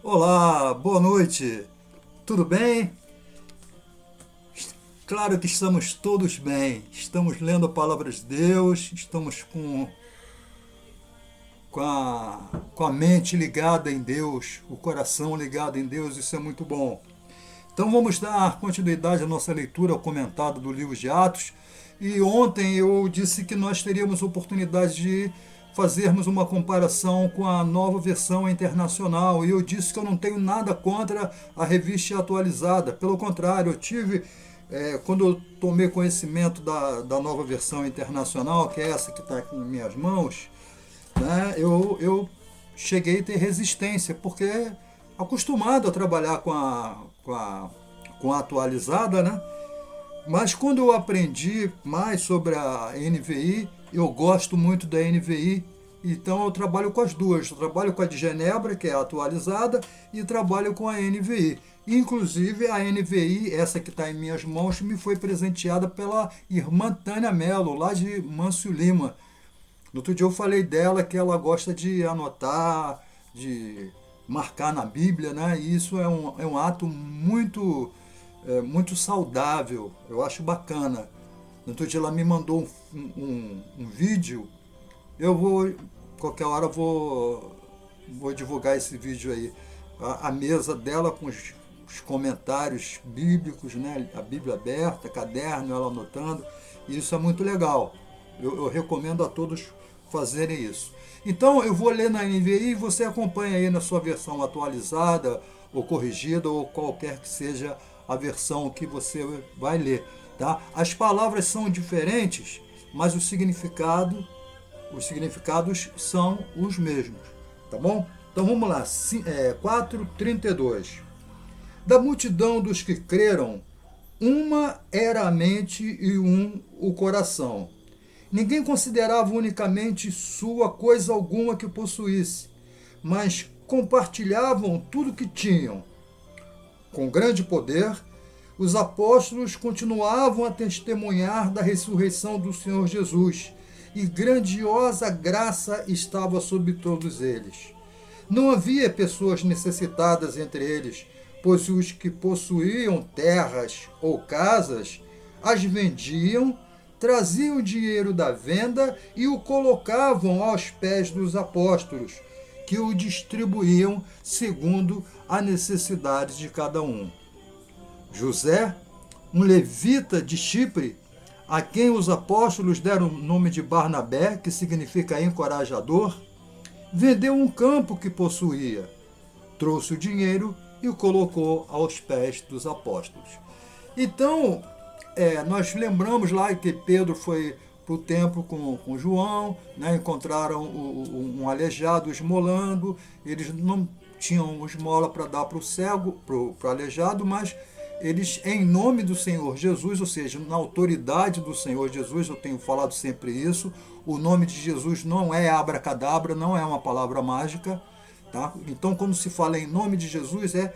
Olá, boa noite. Tudo bem? Claro que estamos todos bem. Estamos lendo a palavra de Deus, estamos com a, com a mente ligada em Deus, o coração ligado em Deus, isso é muito bom. Então vamos dar continuidade à nossa leitura comentada do livro de Atos. E ontem eu disse que nós teríamos oportunidade de fazermos uma comparação com a nova versão internacional. E eu disse que eu não tenho nada contra a revista atualizada. Pelo contrário, eu tive, quando eu tomei conhecimento da nova versão internacional, que é essa que está aqui nas minhas mãos, né, eu cheguei a ter resistência, porque acostumado a trabalhar com a atualizada, né? Mas quando eu aprendi mais sobre a NVI, eu gosto muito da NVI, então eu trabalho com as duas. Eu trabalho com a de Genebra, que é a atualizada, e trabalho com a NVI. Inclusive a NVI, essa que está em minhas mãos, me foi presenteada pela irmã Tânia Mello, lá de Mâncio Lima. No outro dia eu falei dela que ela gosta de anotar, de marcar na Bíblia, né? E isso é um ato muito saudável, eu acho bacana. No outro dia ela me mandou um vídeo, qualquer hora vou divulgar esse vídeo aí. A mesa dela com os comentários bíblicos, né? A Bíblia aberta, caderno, ela anotando, e isso é muito legal. Eu recomendo a todos fazerem isso. Então eu vou ler na NVI e você acompanha aí na sua versão atualizada ou corrigida ou qualquer que seja a versão que você vai ler, tá? As palavras são diferentes, mas os significados são os mesmos, tá bom? Então vamos lá, 4:32. Da multidão dos que creram, uma era a mente e um o coração. Ninguém considerava unicamente sua coisa alguma que possuísse, mas compartilhavam tudo que tinham. Com grande poder, os apóstolos continuavam a testemunhar da ressurreição do Senhor Jesus, e grandiosa graça estava sobre todos eles. Não havia pessoas necessitadas entre eles, pois os que possuíam terras ou casas as vendiam, traziam o dinheiro da venda e o colocavam aos pés dos apóstolos, que o distribuíam segundo a necessidade de cada um. José, um levita de Chipre, a quem os apóstolos deram o nome de Barnabé, que significa encorajador, vendeu um campo que possuía, trouxe o dinheiro e o colocou aos pés dos apóstolos. Então, nós lembramos lá que Pedro foi para o templo com João, né, encontraram um aleijado esmolando, eles não tinham esmola para dar para o cego, para o aleijado, mas eles, em nome do Senhor Jesus, ou seja, na autoridade do Senhor Jesus, eu tenho falado sempre isso, o nome de Jesus não é abracadabra, não é uma palavra mágica, tá? Então, quando se fala em nome de Jesus, é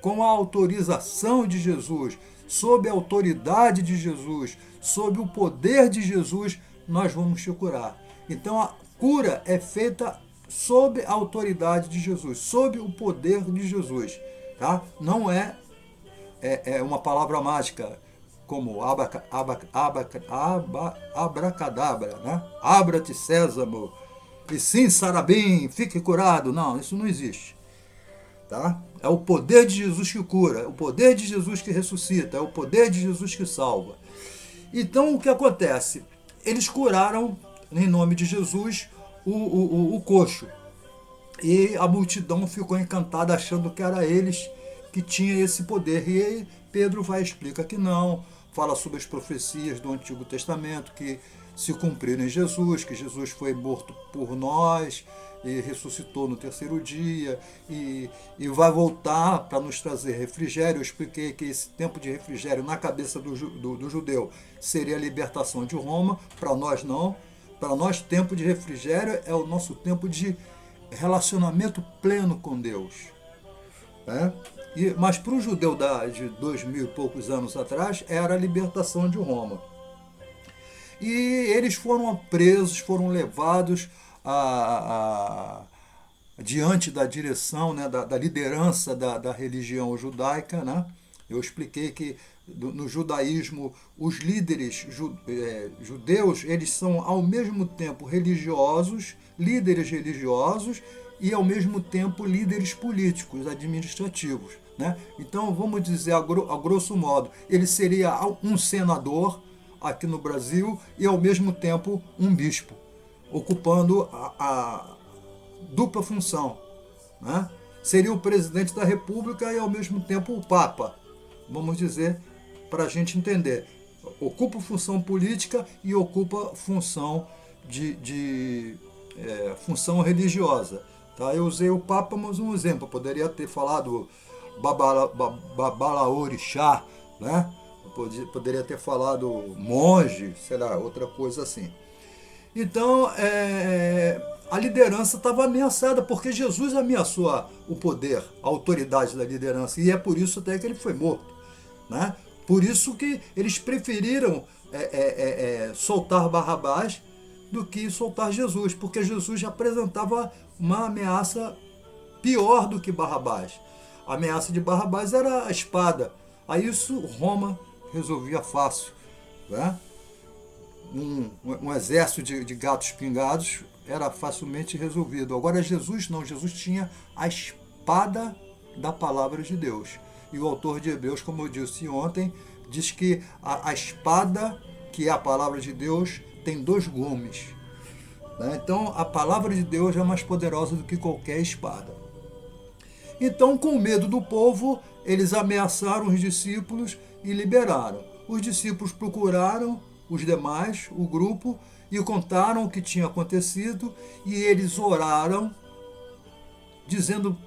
com a autorização de Jesus, sob a autoridade de Jesus, sob o poder de Jesus, nós vamos te curar. Então a cura é feita sob a autoridade de Jesus, sob o poder de Jesus, tá? Não é uma palavra mágica como abracadabra, né? Abra-te sésamo, e sim sarabim, fique curado. Não, isso não existe. Tá? É o poder de Jesus que cura, é o poder de Jesus que ressuscita, é o poder de Jesus que salva. Então o que acontece? Eles curaram, em nome de Jesus, o coxo. E a multidão ficou encantada achando que era eles que tinham esse poder. E aí Pedro vai e explica que não, fala sobre as profecias do Antigo Testamento que se cumpriram em Jesus, que Jesus foi morto por nós e ressuscitou no terceiro dia e vai voltar para nos trazer refrigério. Eu expliquei que esse tempo de refrigério na cabeça do judeu seria a libertação de Roma, para nós não. Para nós, tempo de refrigério é o nosso tempo de relacionamento pleno com Deus. Né? Mas para o judeu de 2000 e poucos anos atrás, era a libertação de Roma. E eles foram presos, foram levados diante da direção, né, da liderança da religião judaica, né? Eu expliquei que no judaísmo os líderes judeus eles são ao mesmo tempo religiosos, líderes religiosos e ao mesmo tempo líderes políticos, administrativos, né? Então vamos dizer a grosso modo, ele seria um senador aqui no Brasil e ao mesmo tempo um bispo, ocupando a dupla função, né? Seria o presidente da República e ao mesmo tempo o Papa, vamos dizer, para a gente entender. Ocupa função política e ocupa função função religiosa. Tá? Eu usei o Papa, mas um exemplo. Eu poderia ter falado Babalaorixá, né? Eu poderia ter falado monge, sei lá, outra coisa assim. Então, a liderança estava ameaçada, porque Jesus ameaçou o poder, a autoridade da liderança, e é por isso até que ele foi morto, né? Por isso que eles preferiram soltar Barrabás do que soltar Jesus, porque Jesus já apresentava uma ameaça pior do que Barrabás. A ameaça de Barrabás era a espada. Aí isso Roma resolvia fácil, né? Um exército de gatos pingados era facilmente resolvido. Agora Jesus não, Jesus tinha a espada da palavra de Deus. E o autor de Hebreus, como eu disse ontem, diz que a espada, que é a palavra de Deus, tem 2 gumes. Né? Então a palavra de Deus é mais poderosa do que qualquer espada. Então, com medo do povo, eles ameaçaram os discípulos e liberaram. Os discípulos procuraram os demais, o grupo, e contaram o que tinha acontecido, e eles oraram, dizendo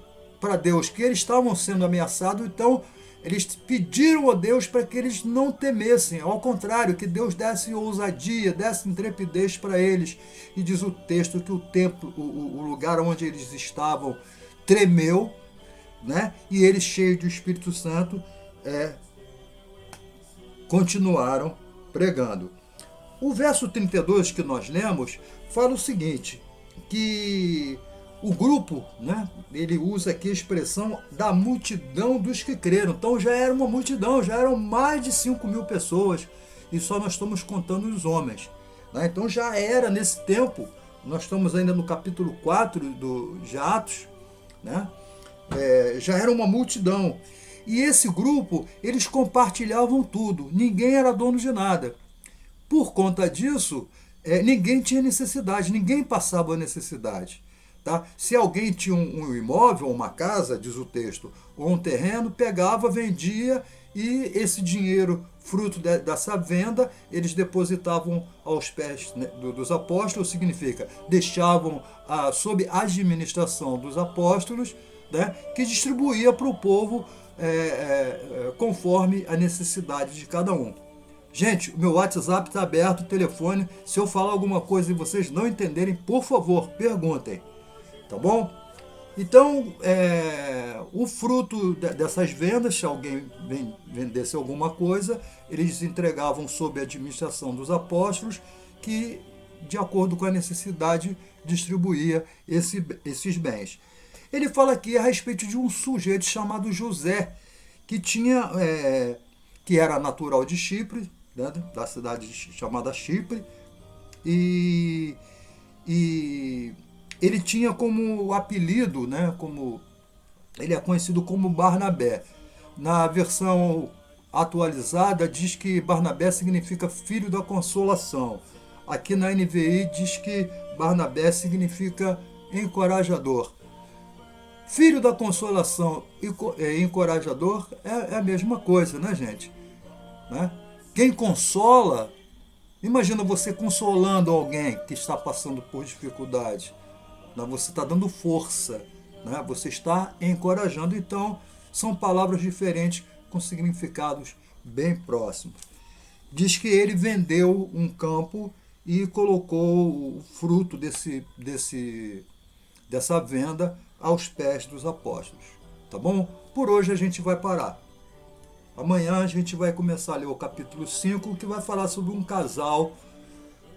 para Deus que eles estavam sendo ameaçados, então eles pediram a Deus para que eles não temessem, ao contrário, que Deus desse ousadia, desse intrepidez para eles. E diz o texto que o templo, o lugar onde eles estavam, tremeu, né? E eles, cheios do Espírito Santo, continuaram pregando. O verso 32 que nós lemos fala o seguinte, que o grupo, né, ele usa aqui a expressão da multidão dos que creram. Então já era uma multidão, já eram mais de 5.000 pessoas, e só nós estamos contando os homens. Né? Então já era nesse tempo, nós estamos ainda no capítulo 4 de Atos, né? Já era uma multidão. E esse grupo, eles compartilhavam tudo, ninguém era dono de nada. Por conta disso, ninguém tinha necessidade, ninguém passava necessidade. Tá? Se alguém tinha um imóvel, uma casa, diz o texto, ou um terreno, pegava, vendia, e esse dinheiro, fruto dessa venda, eles depositavam aos pés, né, dos apóstolos, significa, deixavam sob administração dos apóstolos, né, que distribuía para o povo conforme a necessidade de cada um. Gente, o meu WhatsApp está aberto, o telefone. Se eu falar alguma coisa e vocês não entenderem, por favor, perguntem. Tá bom? Então, o fruto dessas vendas, se alguém vendesse alguma coisa, eles entregavam sob a administração dos apóstolos, que, de acordo com a necessidade, distribuía esses bens. Ele fala aqui a respeito de um sujeito chamado José, que era natural de Chipre, né, da cidade chamada Chipre, e ele tinha como apelido, né, ele é conhecido como Barnabé. Na versão atualizada diz que Barnabé significa filho da consolação. Aqui na NVI diz que Barnabé significa encorajador. Filho da consolação e encorajador é a mesma coisa, né, gente? Né? Quem consola, imagina você consolando alguém que está passando por dificuldade. Né? Você está dando força, né? Você está encorajando. Então, são palavras diferentes com significados bem próximos. Diz que ele vendeu um campo e colocou o fruto dessa venda aos pés dos apóstolos. Tá bom? Por hoje a gente vai parar. Amanhã a gente vai começar a ler o capítulo 5, que vai falar sobre um casal,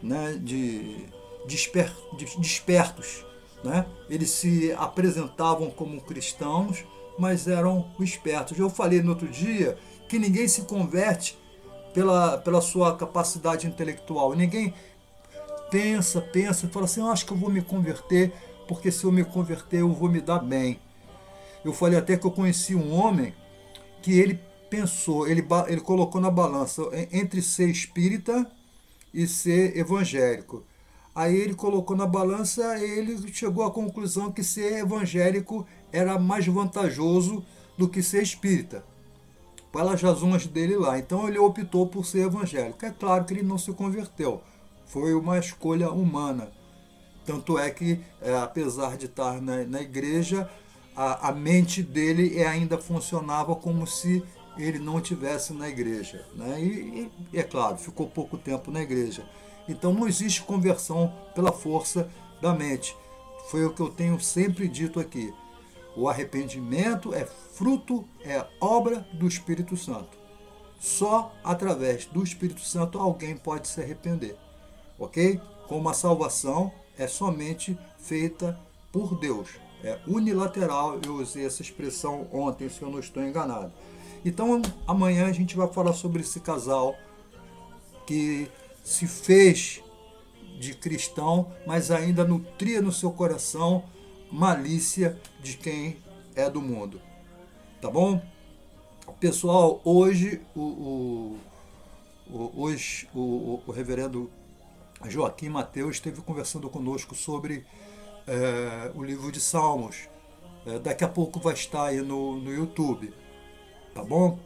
né, de despertos, né? Eles se apresentavam como cristãos, mas eram espertos. Eu falei no outro dia que ninguém se converte pela sua capacidade intelectual. Ninguém pensa e fala assim, eu acho que eu vou me converter, porque se eu me converter eu vou me dar bem. Eu falei até que eu conheci um homem que ele pensou, ele colocou na balança entre ser espírita e ser evangélico. Aí ele colocou na balança e ele chegou à conclusão que ser evangélico era mais vantajoso do que ser espírita, pelas razões dele lá. Então ele optou por ser evangélico. É claro que ele não se converteu, foi uma escolha humana. Tanto é que, apesar de estar na igreja, a mente dele ainda funcionava como se ele não estivesse na igreja. Né? E, é claro, ficou pouco tempo na igreja. Então não existe conversão pela força da mente. Foi o que eu tenho sempre dito aqui. O arrependimento é fruto, é obra do Espírito Santo. Só através do Espírito Santo alguém pode se arrepender. Ok? Como a salvação é somente feita por Deus. É unilateral, eu usei essa expressão ontem, se eu não estou enganado. Então, amanhã a gente vai falar sobre esse casal que se fez de cristão, mas ainda nutria no seu coração malícia de quem é do mundo. Tá bom? Pessoal, hoje o reverendo Joaquim Mateus esteve conversando conosco sobre o livro de Salmos. Daqui a pouco vai estar aí no YouTube. Tá bom?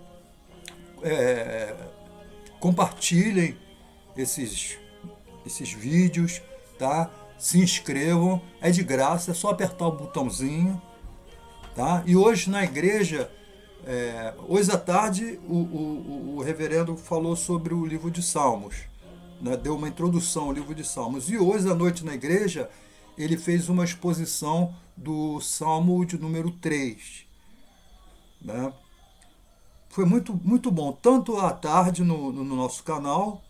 Compartilhem esses vídeos, tá? Se inscrevam, é de graça, é só apertar o botãozinho, tá? E hoje na igreja, hoje à tarde, o reverendo falou sobre o livro de Salmos, né? Deu uma introdução ao livro de Salmos. E hoje à noite na igreja, ele fez uma exposição do Salmo de número 3, né? Foi muito, muito bom, tanto à tarde no nosso canal,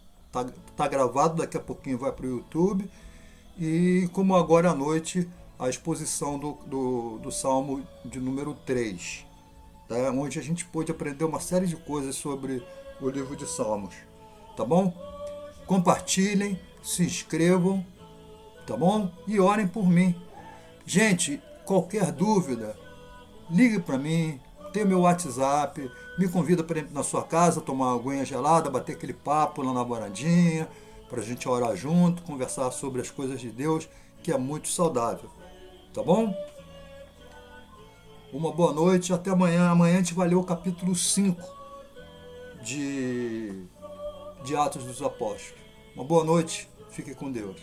tá gravado, daqui a pouquinho vai para o YouTube, e como agora à noite, a exposição do Salmo de número 3, tá? Onde a gente pôde aprender uma série de coisas sobre o livro de Salmos. Tá bom? Compartilhem, se inscrevam, tá bom? E orem por mim. Gente, qualquer dúvida, ligue para mim, tem meu WhatsApp, me convida para ir na sua casa, tomar uma aguinha gelada, bater aquele papo lá na varandinha, para a gente orar junto, conversar sobre as coisas de Deus, que é muito saudável. Tá bom? Uma boa noite, até amanhã. Amanhã a gente vai ler o capítulo 5 de Atos dos Apóstolos. Uma boa noite, fique com Deus.